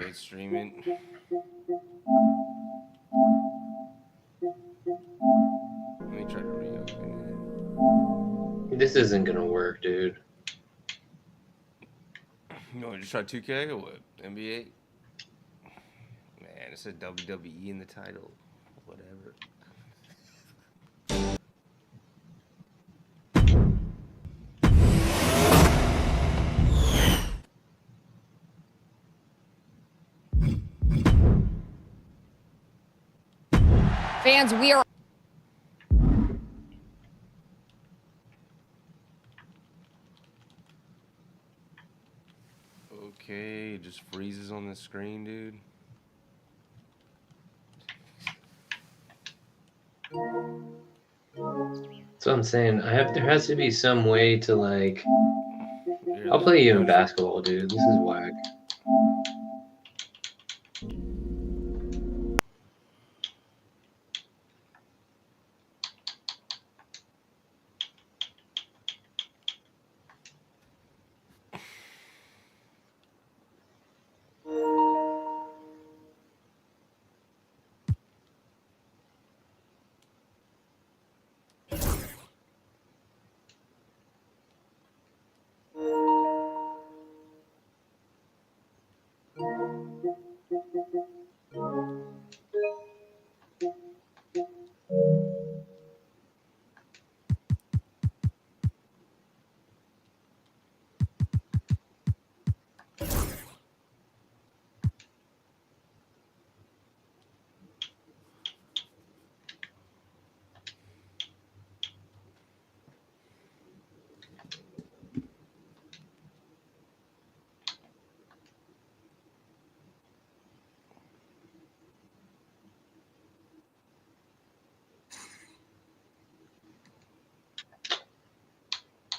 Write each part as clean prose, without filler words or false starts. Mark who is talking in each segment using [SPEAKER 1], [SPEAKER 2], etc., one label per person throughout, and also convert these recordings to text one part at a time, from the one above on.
[SPEAKER 1] Wait, streaming. Let me try to reopen
[SPEAKER 2] This isn't gonna work, dude.
[SPEAKER 1] it. You want to just try 2K or what? NBA? Man, it said WWE in the title. Whatever.
[SPEAKER 3] Fans, we are.
[SPEAKER 1] Okay, it just freezes on the screen, dude.
[SPEAKER 2] That's what I'm saying. There has to be some way to like.
[SPEAKER 1] Here,
[SPEAKER 2] I'll play you in basketball, dude. This is whack.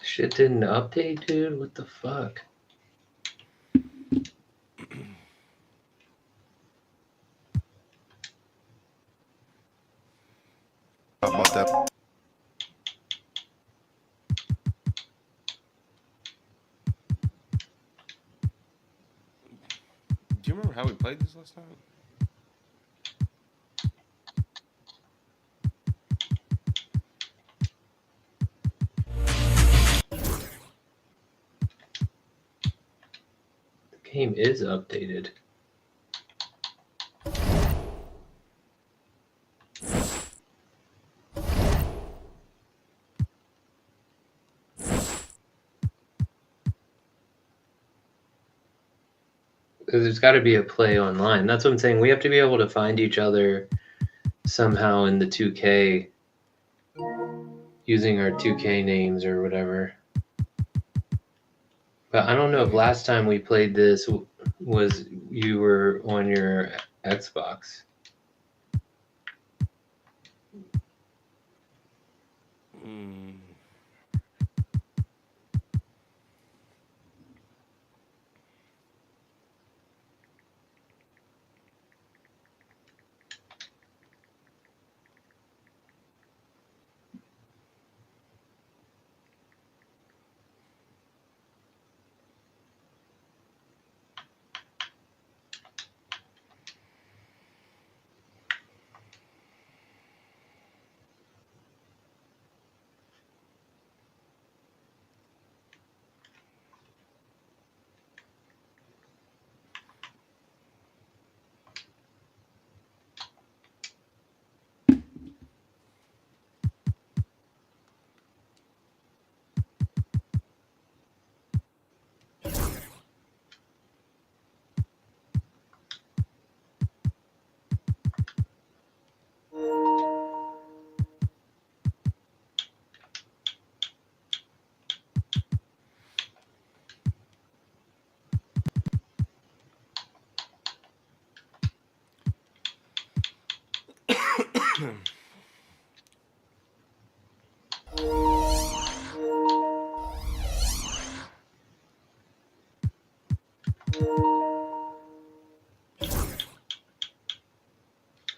[SPEAKER 2] Shit didn't update, dude. What the fuck?
[SPEAKER 4] About that.
[SPEAKER 1] Do you remember how we played this last time?
[SPEAKER 2] The game is updated. There's got to be a play online. That's what I'm saying. We have to be able to find each other somehow in the 2K using our 2K names or whatever. But I don't know if last time we played this was you were on your Xbox.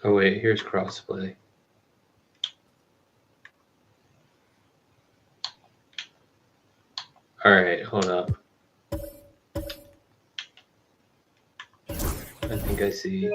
[SPEAKER 2] Oh wait, here's Crossplay. All right, hold up. I think I see.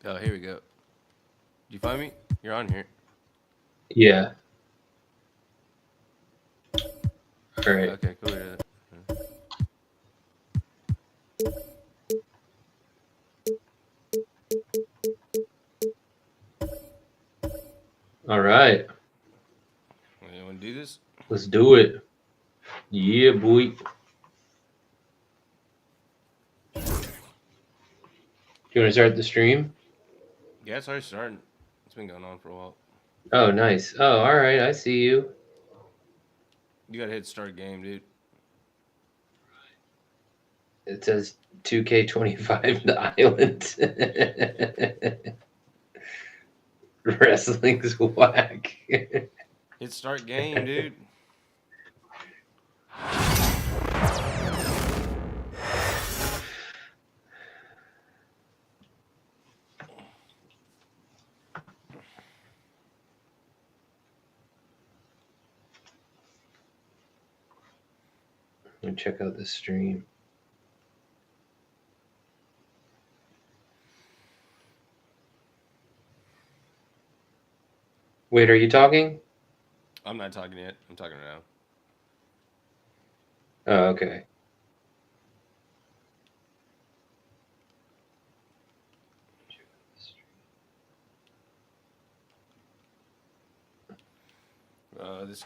[SPEAKER 1] Oh, here we go. Did you find me? You're on here.
[SPEAKER 2] Yeah. All right.
[SPEAKER 1] Okay, cool. Yeah.
[SPEAKER 2] All right.
[SPEAKER 1] You want to do this?
[SPEAKER 2] Let's do it. Yeah, boy. Do you want to start the stream?
[SPEAKER 1] Yeah, it's already starting. It's been going on for a while.
[SPEAKER 2] Oh, nice. Oh, all right. I see you.
[SPEAKER 1] You gotta hit start game, dude.
[SPEAKER 2] It says 2K25 The Island. Wrestling's whack.
[SPEAKER 1] Hit start game, dude.
[SPEAKER 2] Let me check out this stream. Wait, are you talking?
[SPEAKER 1] I'm not talking yet. I'm talking now.
[SPEAKER 2] Oh, okay.
[SPEAKER 1] This.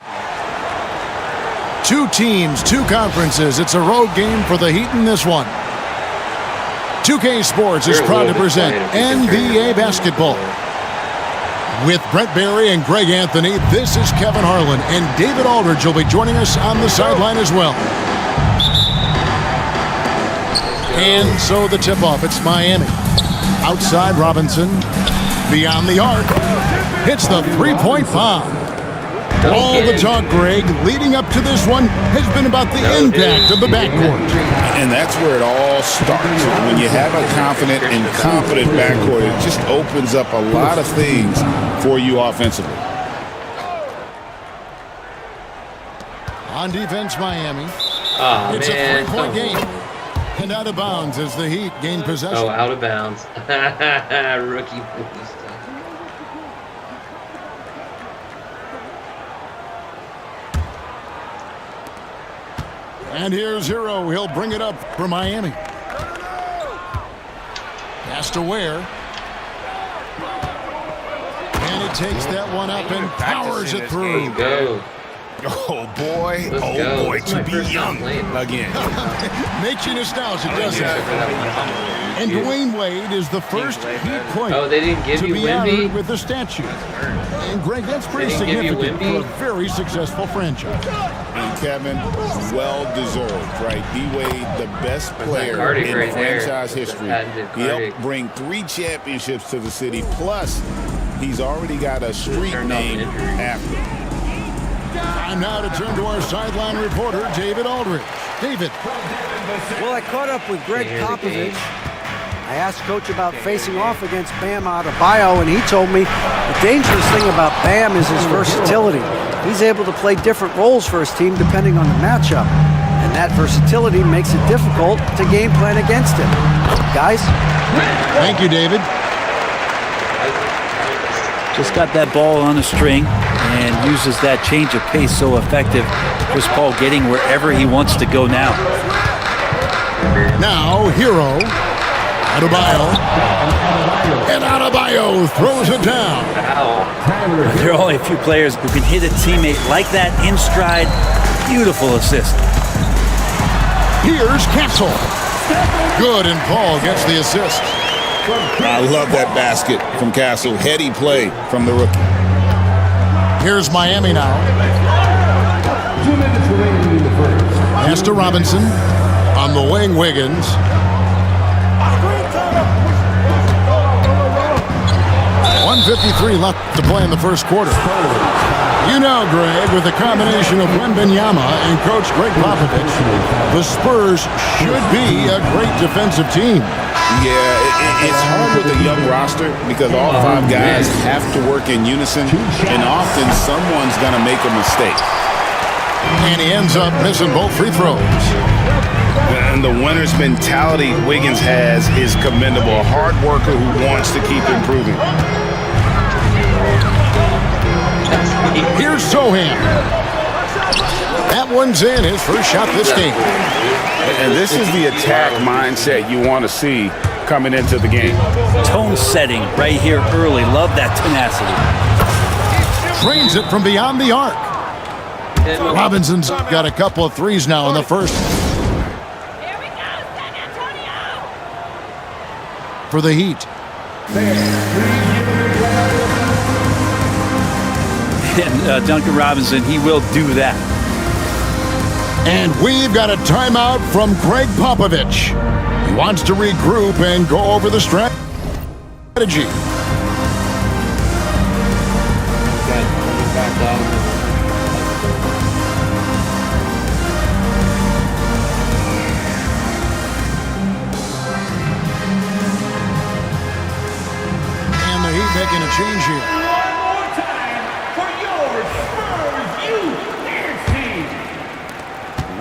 [SPEAKER 4] Two teams, two conferences. It's a road game for the Heat in this one. 2K Sports is proud to present NBA basketball. With Brent Barry and Greg Anthony, this is Kevin Harlan, and David Aldridge will be joining us on the sideline as well. And so the tip-off, it's Miami. Outside Robinson, beyond the arc, hits the three-point bomb. All the talk, Greg, leading up to this one has been about the impact of the backcourt.
[SPEAKER 5] And that's where it all starts. When you have a confident and competent backcourt, it just opens up a lot of things for you offensively.
[SPEAKER 4] On defense, Miami.
[SPEAKER 2] It's
[SPEAKER 4] a three-point game. And out of bounds as the Heat gain possession.
[SPEAKER 2] Oh, out of bounds. Rookie moves.
[SPEAKER 4] And here's Hero. He'll bring it up for Miami. Pass to Ware. And he takes that one up and powers it through.
[SPEAKER 2] Let's go.
[SPEAKER 5] Oh, boy.
[SPEAKER 2] Let's
[SPEAKER 5] oh,
[SPEAKER 2] go.
[SPEAKER 5] boy, to be young again.
[SPEAKER 4] Makes you nostalgic, doesn't it? And Dwayne Wade is the first Heat player
[SPEAKER 2] Oh, they didn't give
[SPEAKER 4] to
[SPEAKER 2] you
[SPEAKER 4] be
[SPEAKER 2] Wemby?
[SPEAKER 4] honored with the statue. And Greg, that's pretty
[SPEAKER 2] They didn't give you
[SPEAKER 4] significant for
[SPEAKER 2] Wemby?
[SPEAKER 4] a very successful franchise.
[SPEAKER 5] And Kevin, well-deserved, right? D-Wade, the best player
[SPEAKER 2] Cardiff
[SPEAKER 5] in
[SPEAKER 2] right there.
[SPEAKER 5] franchise history.
[SPEAKER 2] Patented
[SPEAKER 5] He helped
[SPEAKER 2] Cardiff.
[SPEAKER 5] bring 3 championships to the city. Plus, he's already got a street
[SPEAKER 2] Turned off
[SPEAKER 5] name
[SPEAKER 2] an injury.
[SPEAKER 5] after him.
[SPEAKER 4] Time now to turn to our sideline reporter, David Aldridge. David.
[SPEAKER 6] Well, I caught up with Greg
[SPEAKER 2] Here's the game.
[SPEAKER 6] Popovich. I asked Coach about facing off against Bam Adebayo, and he told me the dangerous thing about Bam is his versatility. He's able to play different roles for his team depending on the matchup, and that versatility makes it difficult to game plan against him. Guys?
[SPEAKER 4] Thank you, David.
[SPEAKER 7] Just got that ball on a string and uses that change of pace so effective. Chris Paul getting wherever he wants to go now.
[SPEAKER 4] Now, Hero. Adebayo. And Adebayo throws it down.
[SPEAKER 2] Ow.
[SPEAKER 7] There are only a few players who can hit a teammate like that in stride. Beautiful assist.
[SPEAKER 4] Here's Castle. Good, and Paul gets the assist.
[SPEAKER 5] I love that basket from Castle. Heady play from the rookie.
[SPEAKER 4] Here's Miami now. Pass to Robinson. On the wing, Wiggins. .153 left to play in the first quarter. You know, Greg, with the combination of Wembanyama and Coach Greg Popovich, the Spurs should be a great defensive team.
[SPEAKER 5] Yeah, it's hard with a young roster because all 5 guys have to work in unison, and often someone's going to make a mistake.
[SPEAKER 4] And he ends up missing both free throws.
[SPEAKER 5] And the winner's mentality Wiggins has is commendable. A hard worker who wants to keep improving.
[SPEAKER 4] Here's Sohan. That one's in, his first shot this game.
[SPEAKER 5] And this is the attack mindset you want to see coming into the game.
[SPEAKER 7] Tone setting right here early. Love that tenacity.
[SPEAKER 4] Trains it from beyond the arc. Robinson's got a couple of threes now in the first. For the Heat.
[SPEAKER 7] And Duncan Robinson, he will do that.
[SPEAKER 4] And we've got a timeout from Greg Popovich. He wants to regroup and go over the strategy. And the Heat making a change here.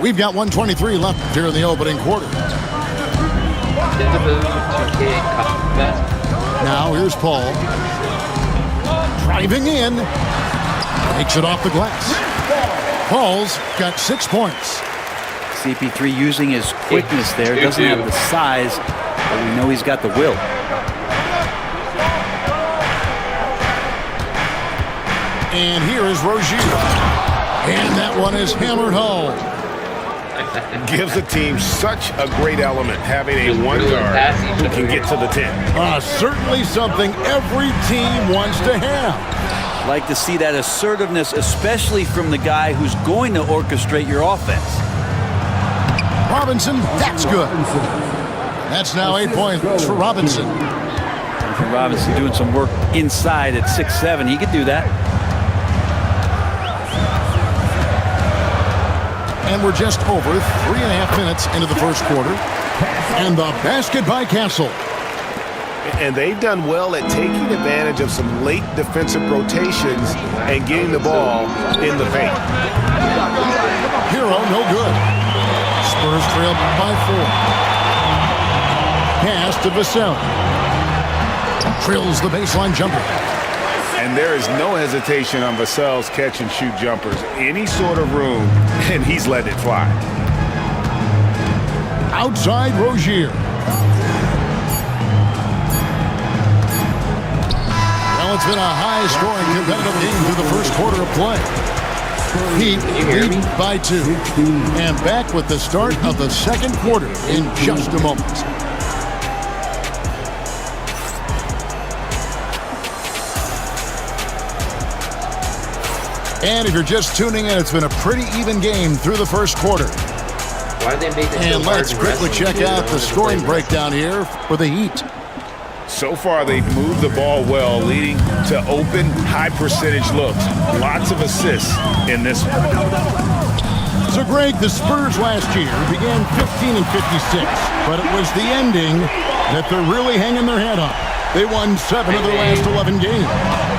[SPEAKER 4] We've got 1:23 left here in the opening quarter. Now here's Paul. Driving in. Takes it off the glass. Paul's got 6 points.
[SPEAKER 7] CP3 using his quickness there. Doesn't have the size, but we know he's got the will.
[SPEAKER 4] And here is Rozier. And that one is hammered home.
[SPEAKER 5] Gives the team such a great element having a one guard that can get to the 10.
[SPEAKER 4] Certainly something every team wants to have.
[SPEAKER 7] Like to see that assertiveness, especially from the guy who's going to orchestrate your offense.
[SPEAKER 4] Robinson, that's good. That's now 8 points for Robinson.
[SPEAKER 7] Robinson doing some work inside at 6'7". He could do that.
[SPEAKER 4] And we're just over 3.5 minutes into the first quarter. And the basket by Castle.
[SPEAKER 5] And they've done well at taking advantage of some late defensive rotations and getting the ball in the paint.
[SPEAKER 4] Hero, no good. Spurs trail by 4. Pass to Vassell. Drills the baseline jumper.
[SPEAKER 5] And there is no hesitation on Vassell's catch-and-shoot jumpers. Any sort of room, and he's let it fly.
[SPEAKER 4] Outside Rozier. Well, it's been a high-scoring competitive game through the first quarter of play. Heat lead by 2. And back with the start of the second quarter in just a moment. And if you're just tuning in, it's been a pretty even game through the first quarter.
[SPEAKER 2] Why did they make it
[SPEAKER 4] and
[SPEAKER 2] so
[SPEAKER 4] let's quickly check out the scoring breakdown here for the Heat.
[SPEAKER 5] So far, they've moved the ball well, leading to open, high-percentage looks. Lots of assists in this one.
[SPEAKER 4] So, Greg, the Spurs last year began 15 and 56, but it was the ending that they're really hanging their head on. They won 7 of their last 11 games.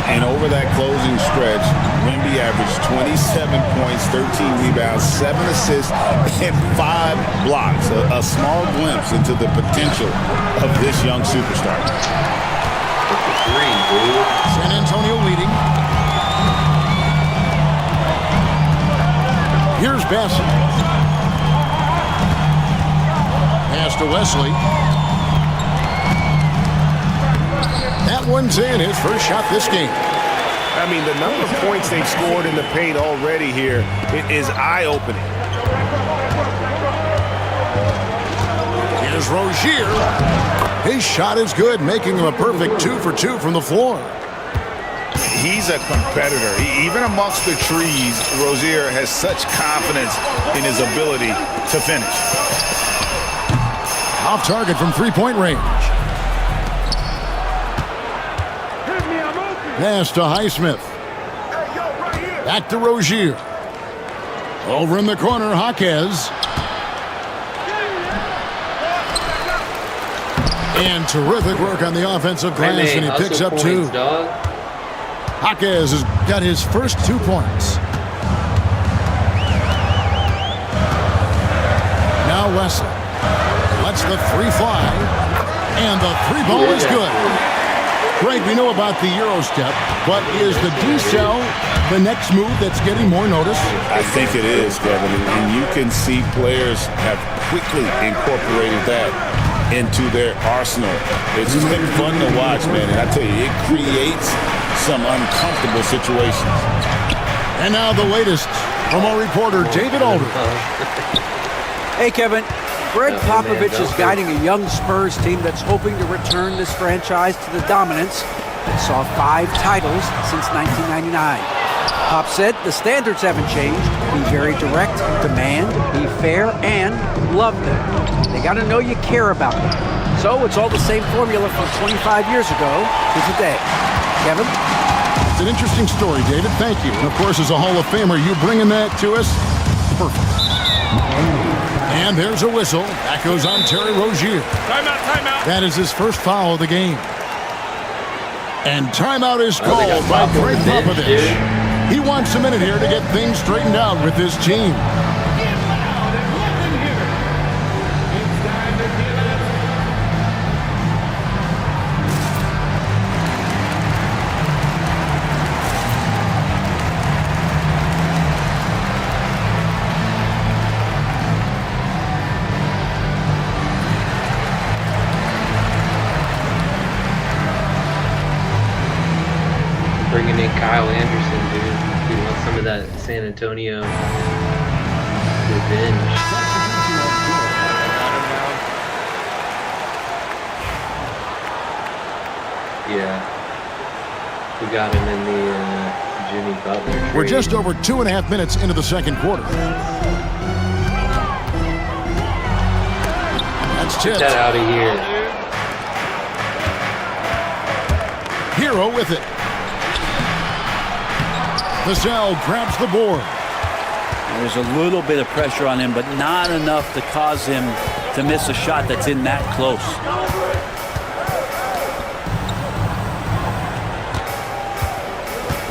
[SPEAKER 5] And over that closing stretch, Wemby averaged 27 points, 13 rebounds, 7 assists, and 5 blocks. A small glimpse into the potential of this young superstar.
[SPEAKER 4] San Antonio leading. Here's Bassett. Pass to Wesley. That one's in, his first shot this game.
[SPEAKER 5] I mean, the number of points they've scored in the paint already here is eye-opening.
[SPEAKER 4] Here's Rozier. His shot is good, making him a perfect 2 for 2 from the floor.
[SPEAKER 5] He's a competitor. Even amongst the trees, Rozier has such confidence in his ability to finish.
[SPEAKER 4] Off target from three-point range. Pass to Highsmith. Back to Rozier. Over in the corner, Jaquez. And terrific work on the offensive glass, and he picks up 2. Jaquez has got his first 2 points. Now Wesley lets the 3 fly, and the 3 ball is good. Greg, we know about the Euro step, but is the decel the next move that's getting more notice?
[SPEAKER 5] I think it is, Kevin, and you can see players have quickly incorporated that into their arsenal. It's just been fun to watch, man, and I tell you, it creates some uncomfortable situations.
[SPEAKER 4] And now the latest from our reporter, David Aldridge.
[SPEAKER 6] Hey, Kevin. Greg Popovich is guiding a young Spurs team that's hoping to return this franchise to the dominance that saw 5 titles since 1999. Pop said the standards haven't changed. Be very direct, demand, be fair, and love them. They got to know you care about them. So it's all the same formula from 25 years ago to today. Kevin?
[SPEAKER 4] It's an interesting story, David. Thank you. And, of course, as a Hall of Famer, you bringing that to us? Perfect. And there's a whistle. That goes on Terry Rozier.
[SPEAKER 1] Timeout.
[SPEAKER 4] That is his first foul of the game. And timeout is called by Greg Popovich. He wants a minute here to get things straightened out with his team.
[SPEAKER 2] Bringing in Kyle Anderson, dude. We want some of that San Antonio revenge. Yeah. We got him in the Jimmy Butler trade.
[SPEAKER 4] We're just over 2.5 minutes into the second quarter. That's
[SPEAKER 2] Get
[SPEAKER 4] tipped.
[SPEAKER 2] that out of here.
[SPEAKER 4] Hero with it. Vassell grabs the board.
[SPEAKER 7] There's a little bit of pressure on him, but not enough to cause him to miss a shot that's in that close.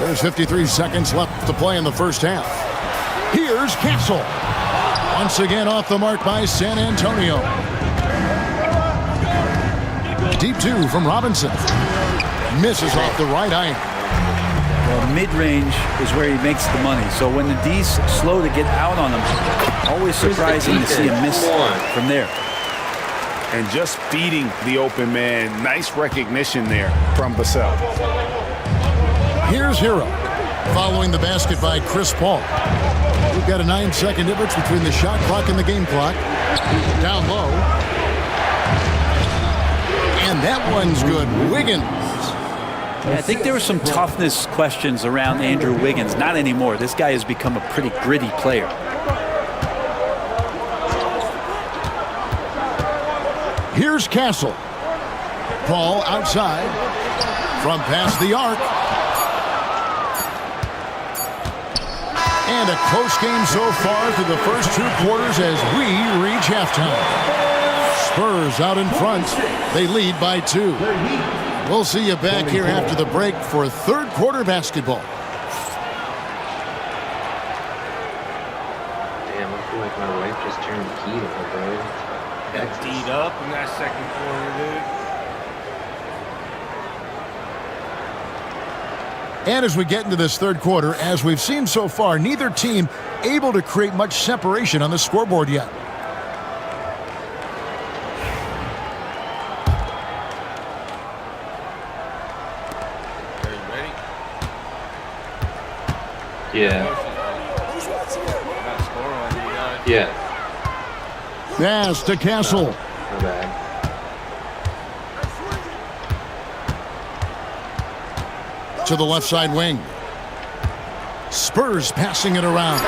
[SPEAKER 4] There's 53 seconds left to play in the first half. Here's Castle. Once again off the mark by San Antonio. Deep 2 from Robinson. Misses off the right eye.
[SPEAKER 7] Well, mid-range is where he makes the money. So when the D's slow to get out on him, always surprising to see him miss from there.
[SPEAKER 5] And just feeding the open man. Nice recognition there from Vassell.
[SPEAKER 4] Here's Hero. Following the basket by Chris Paul. We've got a 9-second difference between the shot clock and the game clock. Down low. And that one's good. Wiggins.
[SPEAKER 7] Yeah, I think there were some toughness questions around Andrew Wiggins. Not anymore. This guy has become a pretty gritty player.
[SPEAKER 4] Here's Castle. Paul outside. From past the arc. And a close game so far through the first 2 quarters as we reach halftime. Spurs out in front. They lead by 2. We'll see you back here after the break for third quarter basketball.
[SPEAKER 2] Damn, I feel like my wife just turned the key on, bro.
[SPEAKER 1] Got D'd up in that second quarter, dude.
[SPEAKER 4] And as we get into this third quarter, as we've seen so far, neither team able to create much separation on the scoreboard yet.
[SPEAKER 2] Yeah. Yeah.
[SPEAKER 4] Pass to Castle.
[SPEAKER 2] My bad.
[SPEAKER 4] To the left side wing. Spurs passing it around.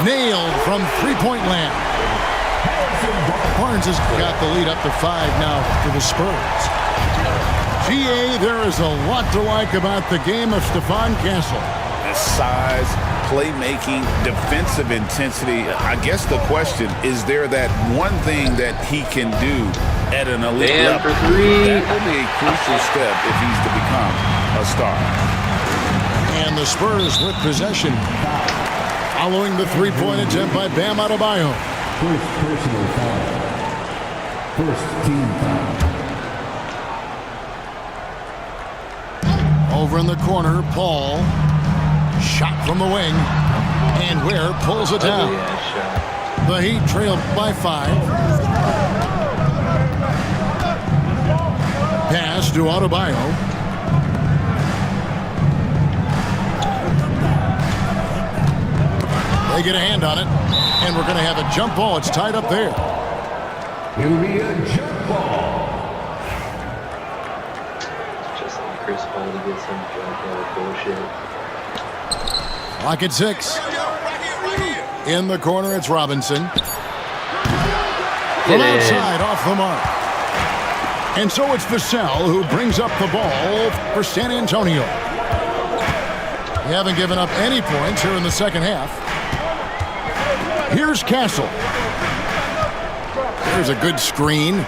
[SPEAKER 4] Nailed from three-point land. Barnes has got the lead up to 5 now for the Spurs. GA, there is a lot to like about the game of Stephon Castle.
[SPEAKER 5] size, playmaking, defensive intensity. I guess the question, is there that one thing that he can do at an elite
[SPEAKER 2] Bam
[SPEAKER 5] level?
[SPEAKER 2] for three.
[SPEAKER 5] That will be a crucial step if he's to become a star.
[SPEAKER 4] And the Spurs with possession. Following the three-point attempt by Bam Adebayo.
[SPEAKER 8] First personal foul. First team foul.
[SPEAKER 4] Over in the corner, Paul. Shot from the wing. And Ware pulls it down. The Heat trail by 5. Pass to Adebayo. They get a hand on it, and we're going to have a jump ball. It's tied up there.
[SPEAKER 8] It'll be a jump ball.
[SPEAKER 2] Just like Chris Paul to get some jump ball bullshit.
[SPEAKER 4] Clock at 6. In the corner, it's Robinson. From outside, off the mark. And so it's Vassell who brings up the ball for San Antonio. They haven't given up any points here in the second half. Here's Castle. There's a good screen.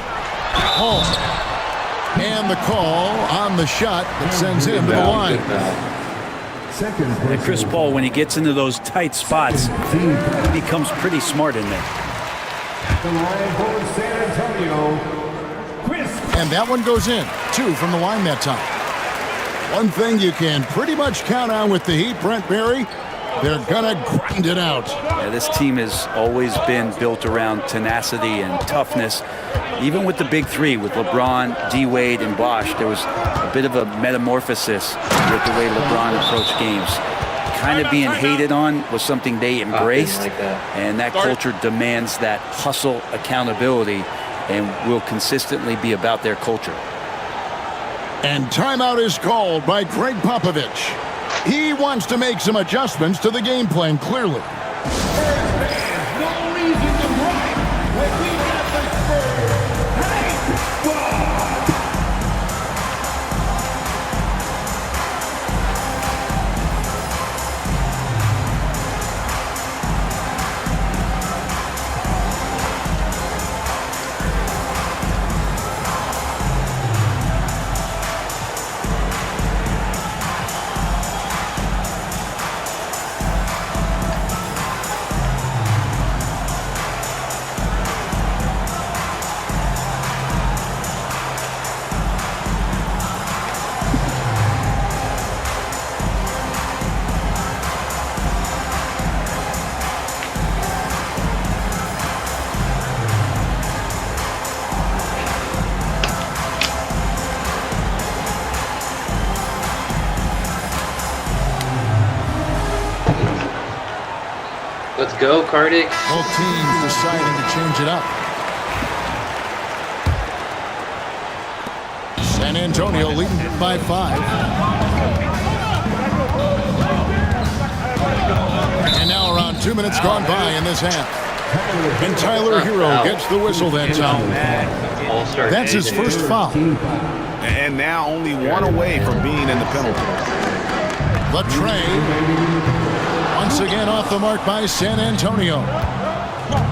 [SPEAKER 4] Hall. And the call on the shot that sends him to the line.
[SPEAKER 7] And Chris Paul, when he gets into those tight spots, he becomes pretty smart in there.
[SPEAKER 8] The line for San Antonio. Chris.
[SPEAKER 4] And that one goes in. 2 from the line that time. One thing you can pretty much count on with the Heat, Brent Barry, they're going to grind it out.
[SPEAKER 7] Yeah, this team has always been built around tenacity and toughness. Even with the big three, with LeBron, D-Wade, and Bosh, there was a bit of a metamorphosis with the way LeBron approached games. Kind of being hated on was something they embraced, and that culture demands that hustle accountability and will consistently be about their culture.
[SPEAKER 4] And timeout is called by Greg Popovich. He wants to make some adjustments to the game plan, clearly.
[SPEAKER 2] Let's go, Cardix.
[SPEAKER 4] Both teams deciding to change it up. San Antonio leading by 5. And now around 2 minutes gone by in this half. And Tyler Hero gets the whistle that time. That's his first foul.
[SPEAKER 5] And now only one away from being in the penalty.
[SPEAKER 4] Latre. Once again off the mark by San Antonio.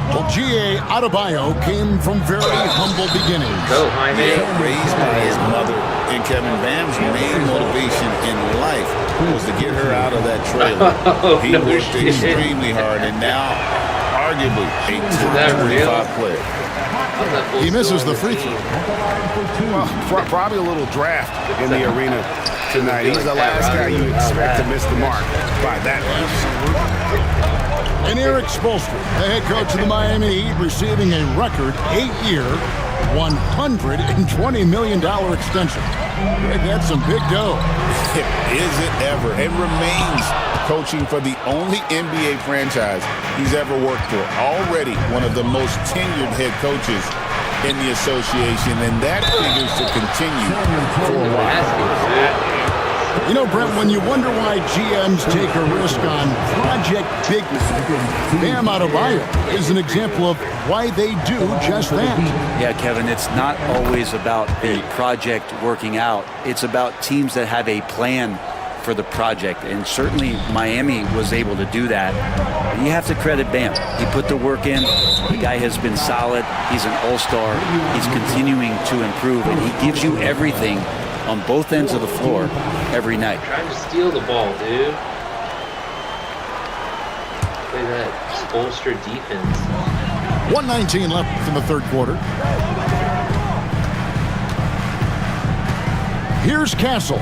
[SPEAKER 4] Well, G.A. Adebayo came from very humble beginnings.
[SPEAKER 2] Go, Jaime.
[SPEAKER 5] Raised by his mother, and Kevin Bam's main motivation in life was to get her out of that trailer. He worked extremely hard, and now arguably a top 25 player.
[SPEAKER 4] He misses the free throw.
[SPEAKER 9] Well, probably a little draft in the arena tonight. He's the last guy you expect to miss the mark by that much.
[SPEAKER 4] And Eric Spoelstra, the head coach of the Miami Heat, receiving a record 8-year, $120 million extension. That's some big dough.
[SPEAKER 5] Is it ever? It remains coaching for the only NBA franchise he's ever worked for. Already one of the most tenured head coaches in the association, and that figures to continue for a while.
[SPEAKER 4] You know, Brent, when you wonder why GMs take a risk on Project Big, Bam Adebayo is an example of why they do just that.
[SPEAKER 7] Yeah, Kevin, it's not always about the project working out. It's about teams that have a plan for the project, and certainly Miami was able to do that. You have to credit Bam. He put the work in. The guy has been solid. He's an all-star. He's continuing to improve, and he gives you everything on both ends of the floor every night.
[SPEAKER 2] Trying to steal the ball, dude. Play that Spolstra defense.
[SPEAKER 4] 1:19 left in the third quarter. Here's Castle.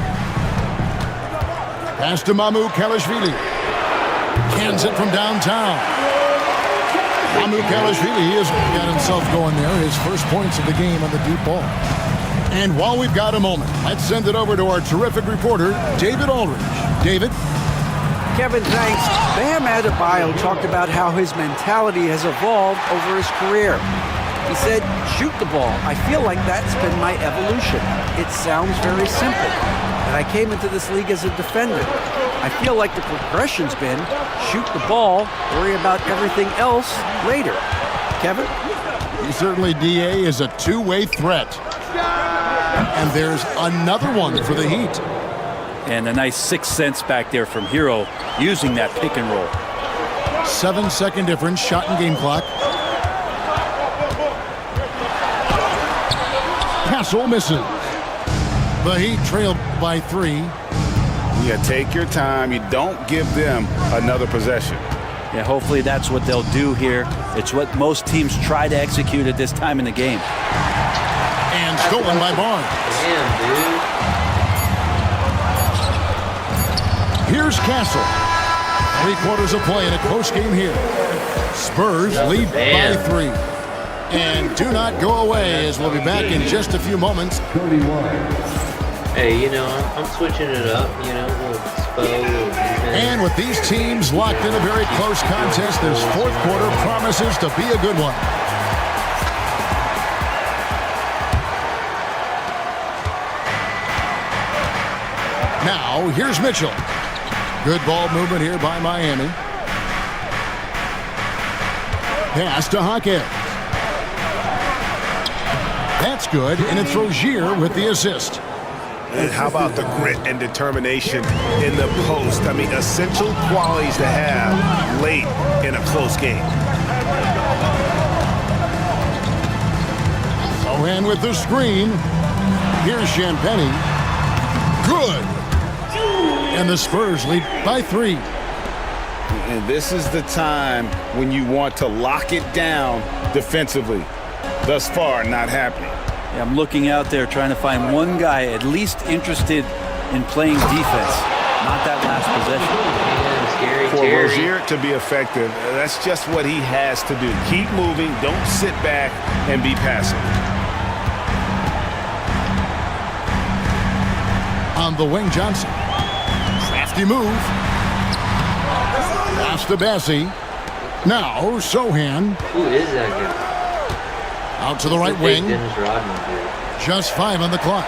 [SPEAKER 4] Pass to Mamu Kalashvili. Cans it from downtown. Mamu Kalashvili has got himself going there. His first points of the game on the deep ball. And while we've got a moment, let's send it over to our terrific reporter, David Aldridge. David?
[SPEAKER 6] Kevin, thanks. Bam Adebayo talked about how his mentality has evolved over his career. He said, shoot the ball. I feel like that's been my evolution. It sounds very simple. And I came into this league as a defender. I feel like the progression's been shoot the ball, worry about everything else later. Kevin?
[SPEAKER 4] Certainly, DA is a two-way threat. And there's another one for the Heat.
[SPEAKER 7] And a nice 6 cents back there from Hero using that pick and roll.
[SPEAKER 4] 7-second difference, shot and game clock. Castle misses. The Heat trailed by 3.
[SPEAKER 9] Yeah, take your time. You don't give them another possession.
[SPEAKER 7] Yeah, hopefully that's what they'll do here. It's what most teams try to execute at this time in the game.
[SPEAKER 4] And stolen by Barnes.
[SPEAKER 2] Damn, dude.
[SPEAKER 4] Here's Castle. 3 quarters of play in a close game here. Spurs lead by 3. And do not go away, as we'll be back in just a few moments.
[SPEAKER 8] 31.
[SPEAKER 2] Hey, you know, I'm switching it up, you know, a little Spo,
[SPEAKER 4] And with these teams locked in a very close contest, this fourth quarter promises to be a good one. Now, here's Mitchell. Good ball movement here by Miami. Pass to Hawkins. That's good, and it's Rozier with the assist.
[SPEAKER 9] And how about the grit and determination in the post? I mean, essential qualities to have late in a close game.
[SPEAKER 4] Sohan with the screen. Here's Champagny. Good. And the Spurs lead by 3.
[SPEAKER 9] And this is the time when you want to lock it down defensively. Thus far, not happening.
[SPEAKER 7] Yeah, I'm looking out there trying to find one guy at least interested in playing defense, not that last possession.
[SPEAKER 9] For Rozier to be effective, that's just what he has to do. Keep moving, don't sit back and be passive.
[SPEAKER 4] On the wing, Johnson. Crafty move. Pass to Bassie. Now, Sohan.
[SPEAKER 2] Who is that guy?
[SPEAKER 4] Out to the right wing.
[SPEAKER 2] Dennis Rodman, dude.
[SPEAKER 4] Just 5 on the clock.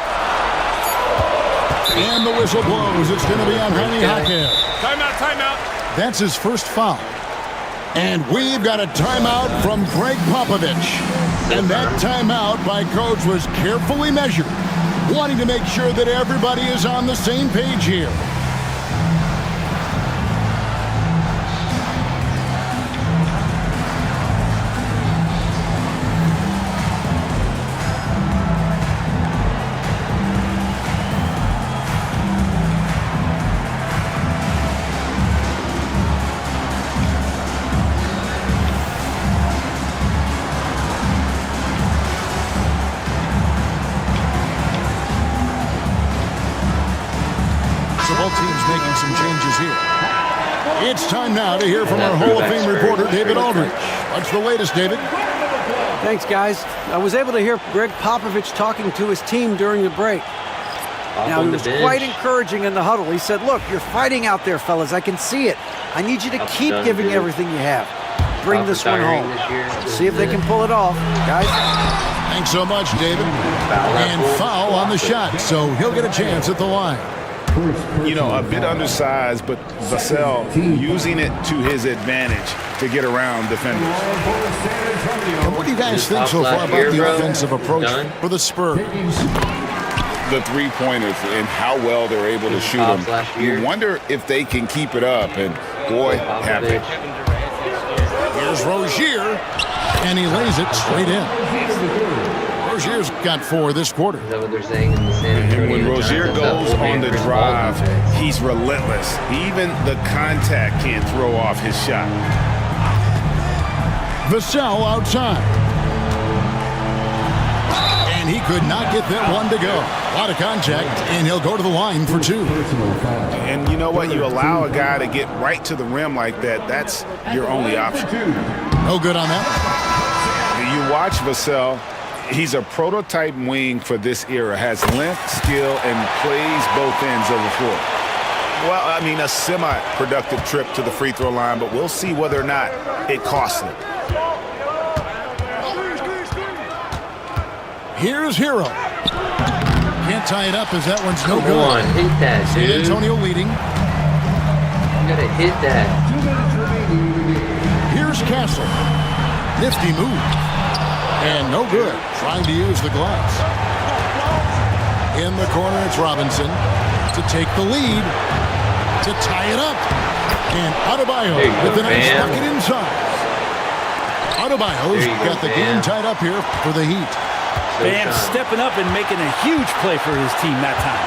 [SPEAKER 4] And the whistle blows. It's going to be on Jaime Jaquez.
[SPEAKER 9] Timeout.
[SPEAKER 4] That's his first foul. And we've got a timeout from Greg Popovich. And that timeout by Coach was carefully measured, wanting to make sure that everybody is on the same page here. Both teams making some changes here. It's time now to hear from our Hall of Fame reporter, David Aldridge. What's the latest, David?
[SPEAKER 6] Thanks, guys. I was able to hear Greg Popovich talking to his team during the break. Now, he was quite encouraging in the huddle. He said, look, you're fighting out there, fellas. I can see it. I need you to keep giving everything you have. Bring this one home. See if they can pull it off. Guys?
[SPEAKER 4] Thanks so much, David. And foul on the shot, so he'll get a chance at the line.
[SPEAKER 9] You know, a bit undersized, but Vassell using it to his advantage to get around defenders.
[SPEAKER 4] And what do you guys think so far about the offensive approach for the Spurs?
[SPEAKER 5] the three-pointers and how well they're able to shoot them. You wonder if they can keep it up, and boy, have they.
[SPEAKER 4] Here's Rozier, and he lays it straight in. Rozier's got 4 this quarter.
[SPEAKER 2] Is that what they're saying in the San Antonio?
[SPEAKER 5] And when Rozier
[SPEAKER 2] Times?
[SPEAKER 5] goes on the drive, he's relentless. Even the contact can't throw off his shot.
[SPEAKER 4] Vassell outside. And he could not get that one to go. A lot of contact, and he'll go to the line for 2.
[SPEAKER 5] And you know what? You allow a guy to get right to the rim like that, that's your only option.
[SPEAKER 4] No good on that.
[SPEAKER 5] You watch Vassell. He's a prototype wing for this era. Has length, skill, and plays both ends of the floor. Well, I mean, a semi-productive trip to the free throw line, but we'll see whether or not it costs him.
[SPEAKER 4] Here's Hero. Can't tie it up as that one's no good.
[SPEAKER 2] Come on, hit that,
[SPEAKER 4] San
[SPEAKER 2] dude.
[SPEAKER 4] Antonio leading.
[SPEAKER 2] You gotta hit that.
[SPEAKER 4] Here's Castle. Nifty move. And no good. Trying to use the glass. In the corner, it's Robinson to take the lead. To tie it up. And Adebayo with the nice bucket inside. Adebayo's got the game tied up here for the Heat.
[SPEAKER 7] Bam stepping up and making a huge play for his team that time.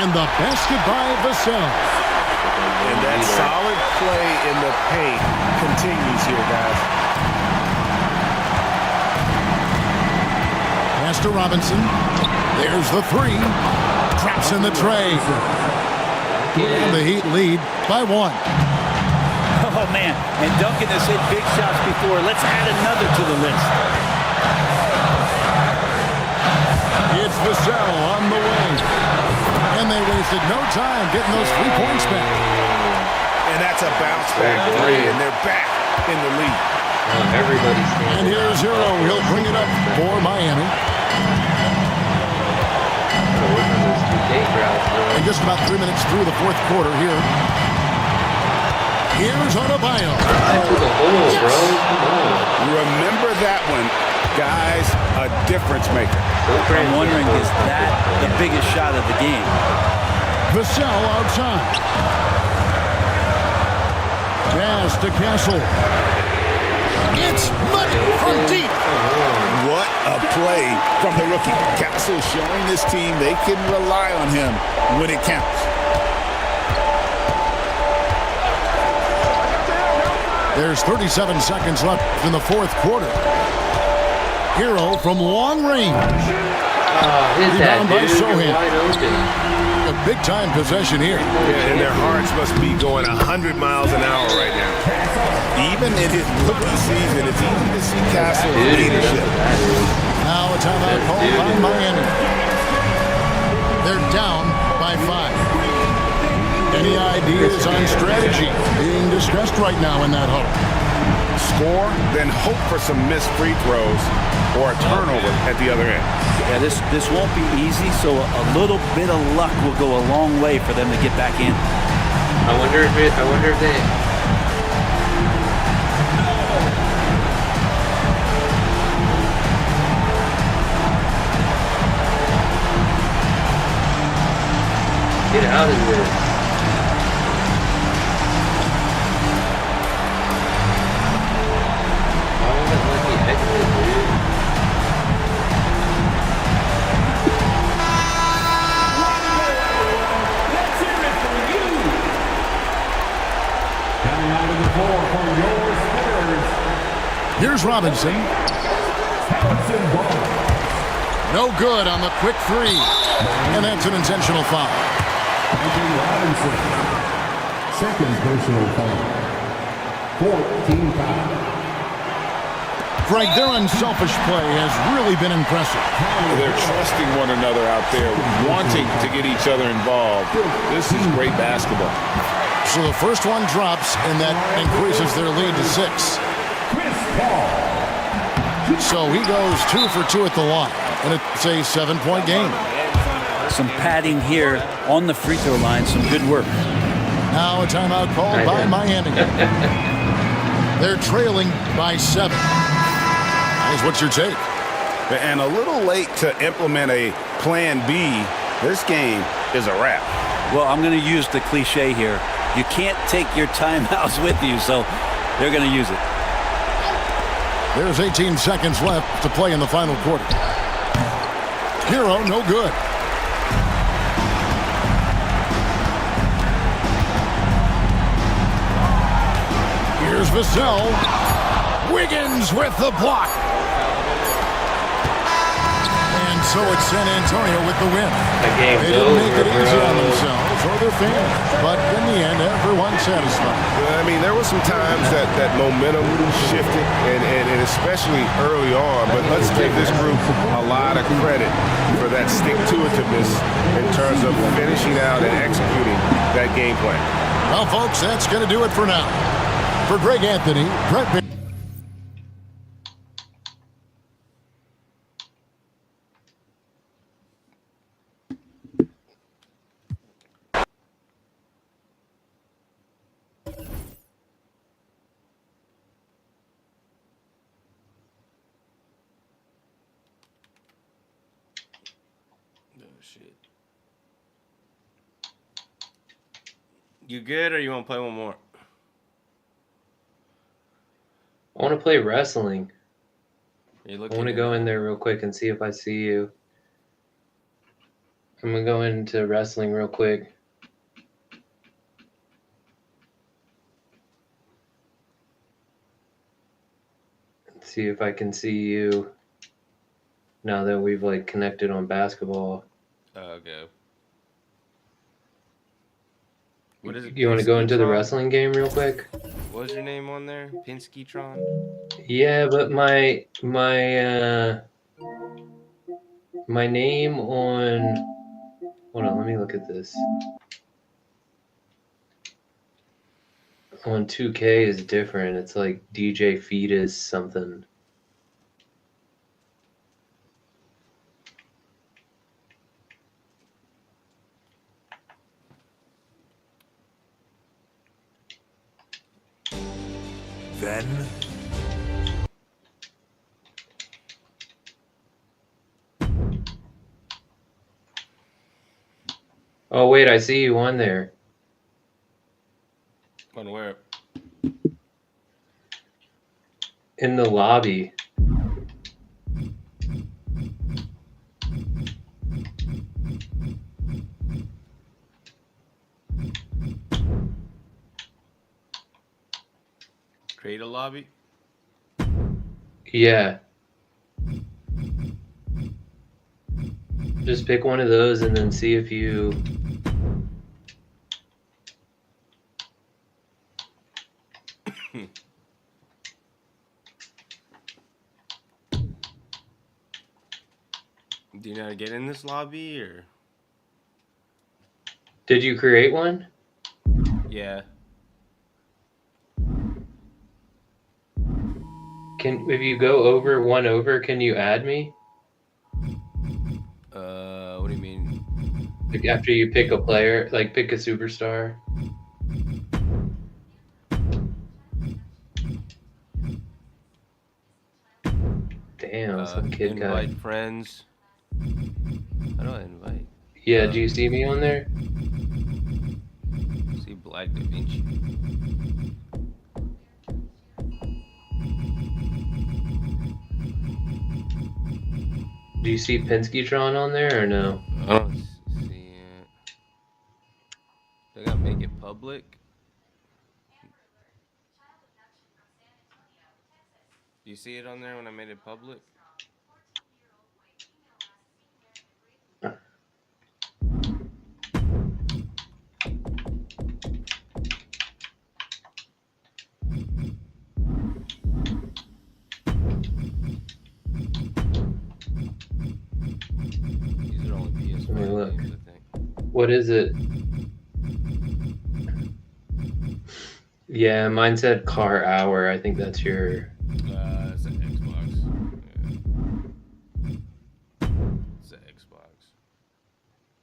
[SPEAKER 4] And the basket by Vassell.
[SPEAKER 9] And that solid play in the paint continues here, guys.
[SPEAKER 4] Pass to Robinson. There's the 3. Traps in the tray. And the Heat lead by 1.
[SPEAKER 7] Oh, man. And Duncan has hit big shots before. Let's add another to the list.
[SPEAKER 4] It's Vassell on the wing. And they wasted no time getting those 3 points back.
[SPEAKER 9] And that's a bounce back three, and they're back in the lead.
[SPEAKER 2] Everybody's standing.
[SPEAKER 4] And here's Hero. He'll bring it up for Miami. And just about 3 minutes through the 4th quarter here. Here's Adebayo.
[SPEAKER 2] Right to the hole, bro. Come on.
[SPEAKER 5] Remember that one, guys, a difference maker.
[SPEAKER 7] I'm wondering, is that the biggest shot of the game?
[SPEAKER 4] Vassell outside. Pass to Castle. It's money from deep.
[SPEAKER 5] What a play from the rookie. Castle showing this team they can rely on him when it counts.
[SPEAKER 4] There's 37 seconds left in the 4th quarter. Hero from long range.
[SPEAKER 2] Hit that,
[SPEAKER 4] Rebound by
[SPEAKER 2] dude. You're
[SPEAKER 4] Sohan.
[SPEAKER 2] wide open.
[SPEAKER 4] A big-time possession here.
[SPEAKER 9] Yeah, and their hearts must be going 100 miles an hour right now.
[SPEAKER 5] Even in his rookie season, it's easy to see Castle's leadership.
[SPEAKER 4] Now a timeout called by Miami. They're down by 5. Any ideas on strategy being discussed right now in that huddle?
[SPEAKER 5] Score, then hope for some missed free throws or a turnover at the other end.
[SPEAKER 7] Yeah, this won't be easy, so a little bit of luck will go a long way for them to get back in.
[SPEAKER 2] I wonder if they. Get out of this. Why won't it let me exit, dude?
[SPEAKER 8] Coming out of the floor for your Spurs.
[SPEAKER 4] Here's Robinson.
[SPEAKER 8] Harrison Barnes.
[SPEAKER 4] No good on the quick 3. And that's an intentional foul.
[SPEAKER 8] Anthony Robinson. Second personal foul. 14 foul.
[SPEAKER 4] Greg, their unselfish play has really been impressive.
[SPEAKER 5] They're trusting one another out there, wanting to get each other involved. This is great basketball.
[SPEAKER 4] So the first one drops, and that increases their lead to 6.
[SPEAKER 8] Chris Paul.
[SPEAKER 4] So he goes 2 for 2 at the line, and it's a 7-point game.
[SPEAKER 7] Some padding here on the free throw line. Some good work.
[SPEAKER 4] Now a timeout called by Miami. They're trailing by 7. Guys, what's your take?
[SPEAKER 5] and a little late to implement a plan B. This game is a wrap.
[SPEAKER 7] Well, I'm going to use the cliche here. You can't take your timeouts with you, so they're going to use it.
[SPEAKER 4] There's 18 seconds left to play in the final quarter. Hero, no good. Here's Vassell. Wiggins with the block. And so it's San Antonio with the win. They didn't make it easy on themselves or their fans, but in the end, everyone's satisfied.
[SPEAKER 5] I mean, there were some times that momentum shifted, and especially early on, but let's give this group a lot of credit for that stick-to-itiveness in terms of finishing out and executing that game plan.
[SPEAKER 4] Well, folks, that's going to do it for now. For Greg Anthony, Brett Bailey.
[SPEAKER 1] Shit. You good, or you want to play one more?
[SPEAKER 2] I want to play wrestling.
[SPEAKER 1] I
[SPEAKER 2] I want to go in there real quick and see if I see you. I'm going to go into wrestling real quick. See if I can see you now that we've like connected on basketball.
[SPEAKER 1] Okay. What is it?
[SPEAKER 2] You want to go into the wrestling game real quick?
[SPEAKER 1] What's your name on there? Pinsky-tron?
[SPEAKER 2] Yeah, but my name on, hold on, let me look at this. On 2K is different. It's like DJ Fetus something.
[SPEAKER 8] Then
[SPEAKER 2] Oh wait, I see you on there.
[SPEAKER 1] On where?
[SPEAKER 2] In the lobby.
[SPEAKER 1] Create a lobby?
[SPEAKER 2] Yeah. Just pick one of those and then see if you...
[SPEAKER 1] Do you know how to get in this lobby, or?
[SPEAKER 2] Did you create one?
[SPEAKER 1] Yeah.
[SPEAKER 2] If you go over, can you add me?
[SPEAKER 1] What do you mean?
[SPEAKER 2] Like after you pick a player, like pick a superstar. Damn, some kid guy.
[SPEAKER 1] Invite friends. How do I invite?
[SPEAKER 2] Yeah, do you see me on there?
[SPEAKER 1] See Black Da Vinci.
[SPEAKER 2] Do you see Pinsky-tron on there or no?
[SPEAKER 1] I don't see it. I gotta make it public. Do you see it on there when I made it public? These are only PS5
[SPEAKER 2] look.
[SPEAKER 1] games, I think.
[SPEAKER 2] What is it? Yeah, mine said car hour. I think that's your...
[SPEAKER 1] It's an Xbox. Yeah. It's an Xbox.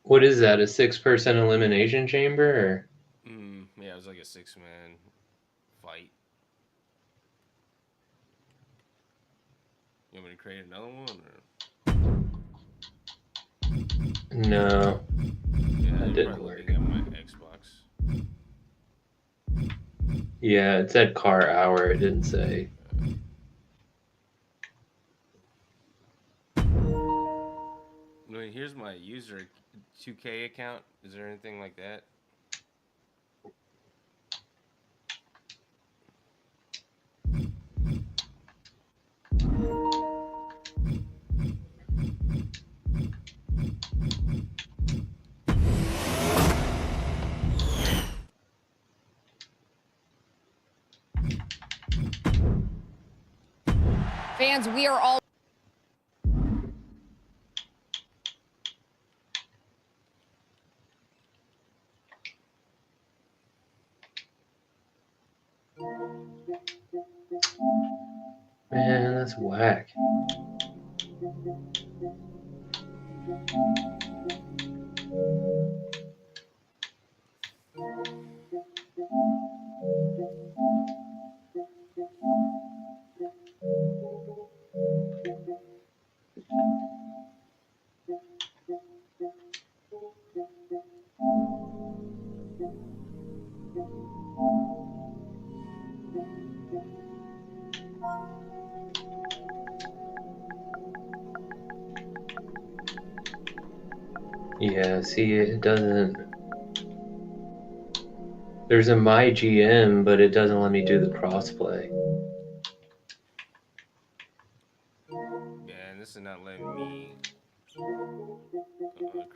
[SPEAKER 2] What is that? A 6-person elimination chamber? Or?
[SPEAKER 1] Yeah, it was like a 6-man fight. You want me to create another one? Or?
[SPEAKER 2] No,
[SPEAKER 1] Yeah,
[SPEAKER 2] that
[SPEAKER 1] you're
[SPEAKER 2] didn't
[SPEAKER 1] probably
[SPEAKER 2] work.
[SPEAKER 1] looking at my Xbox.
[SPEAKER 2] Yeah, it said car hour. It didn't say.
[SPEAKER 1] I mean, here's my user 2K account. Is there anything like that?
[SPEAKER 3] Fans, we are all.
[SPEAKER 2] Man, that's whack. Yeah, see, it doesn't. There's a My GM, but it doesn't let me do the crossplay.
[SPEAKER 1] Yeah, and this is not letting me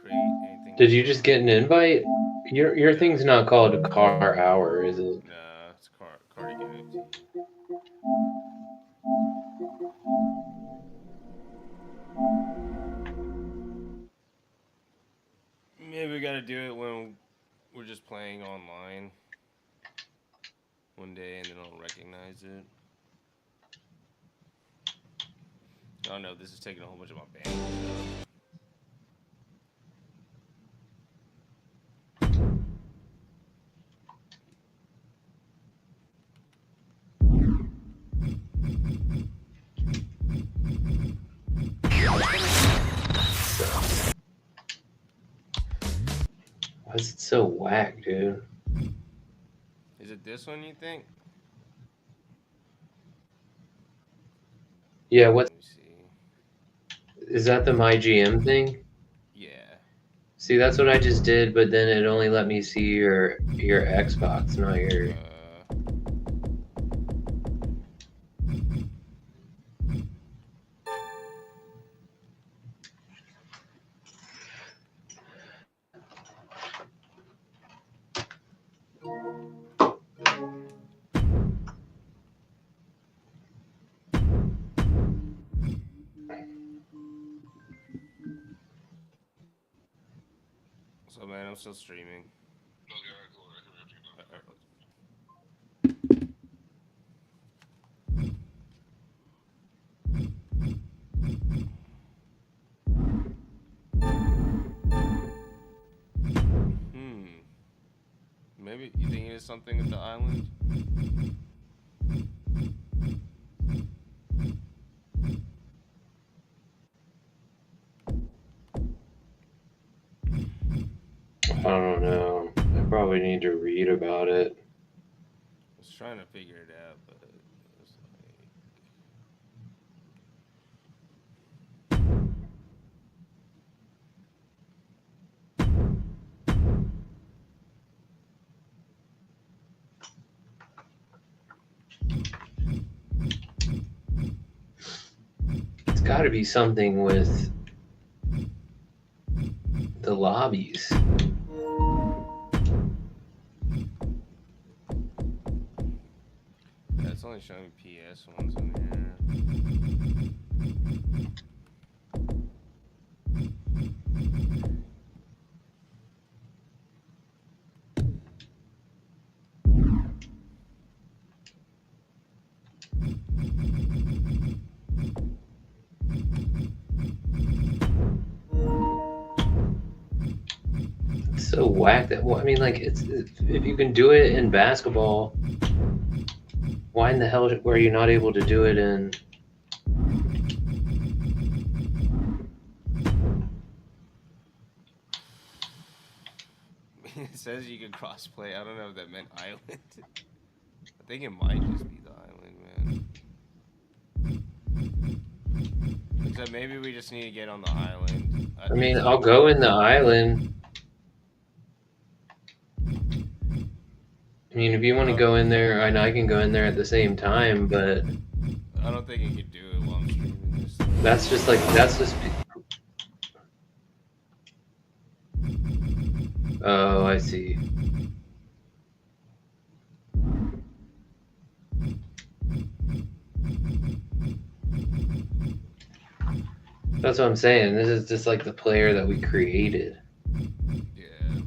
[SPEAKER 1] create anything.
[SPEAKER 2] Did you just get an invite? Your thing's not called a car hour, is it?
[SPEAKER 1] Nah, it's cardigan FT. Maybe we gotta do it when we're just playing online one day and they don't recognize it. Oh no, this is taking a whole bunch of my bandwidth.
[SPEAKER 2] Why is it so whack, dude?
[SPEAKER 1] Is it this one, you think?
[SPEAKER 2] Yeah, what
[SPEAKER 1] Let me see.
[SPEAKER 2] is that the My GM thing?
[SPEAKER 1] Yeah.
[SPEAKER 2] See, that's what I just did, but then it only let me see your Xbox, not your.
[SPEAKER 1] So man, I'm still streaming. Maybe you think it's something with the island?
[SPEAKER 2] I don't know. I probably need to read about it.
[SPEAKER 1] I was trying to figure it out, but it's
[SPEAKER 2] It's got to be something with the lobbies.
[SPEAKER 1] yeah, it's only showing PS ones in here.
[SPEAKER 2] It's so whack that, well, I mean, like, it's if you can do it in basketball, why in the hell were you not able to do it in?
[SPEAKER 1] says you can crossplay. I don't know if that meant island. I think it might just be the island, man. Except maybe we just need to get on the island.
[SPEAKER 2] I mean, I'll go in the island. I mean, if you want to go in there, I can go in there at the same time, but
[SPEAKER 1] I don't think you can do it while I'm streaming this.
[SPEAKER 2] that's just. Oh, I see. That's what I'm saying. This is just like the player that we created.
[SPEAKER 1] Yeah.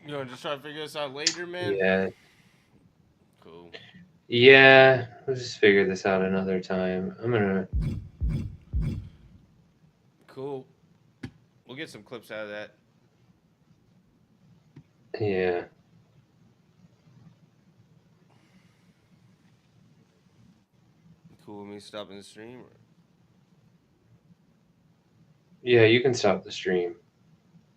[SPEAKER 1] You want to just try to figure this out later, man?
[SPEAKER 2] Yeah.
[SPEAKER 1] Cool.
[SPEAKER 2] Yeah, we'll just figure this out another time. I'm gonna.
[SPEAKER 1] Cool. We'll get some clips out of that.
[SPEAKER 2] Yeah.
[SPEAKER 1] Cool with me stopping the stream? Or...
[SPEAKER 2] Yeah, you can stop the stream.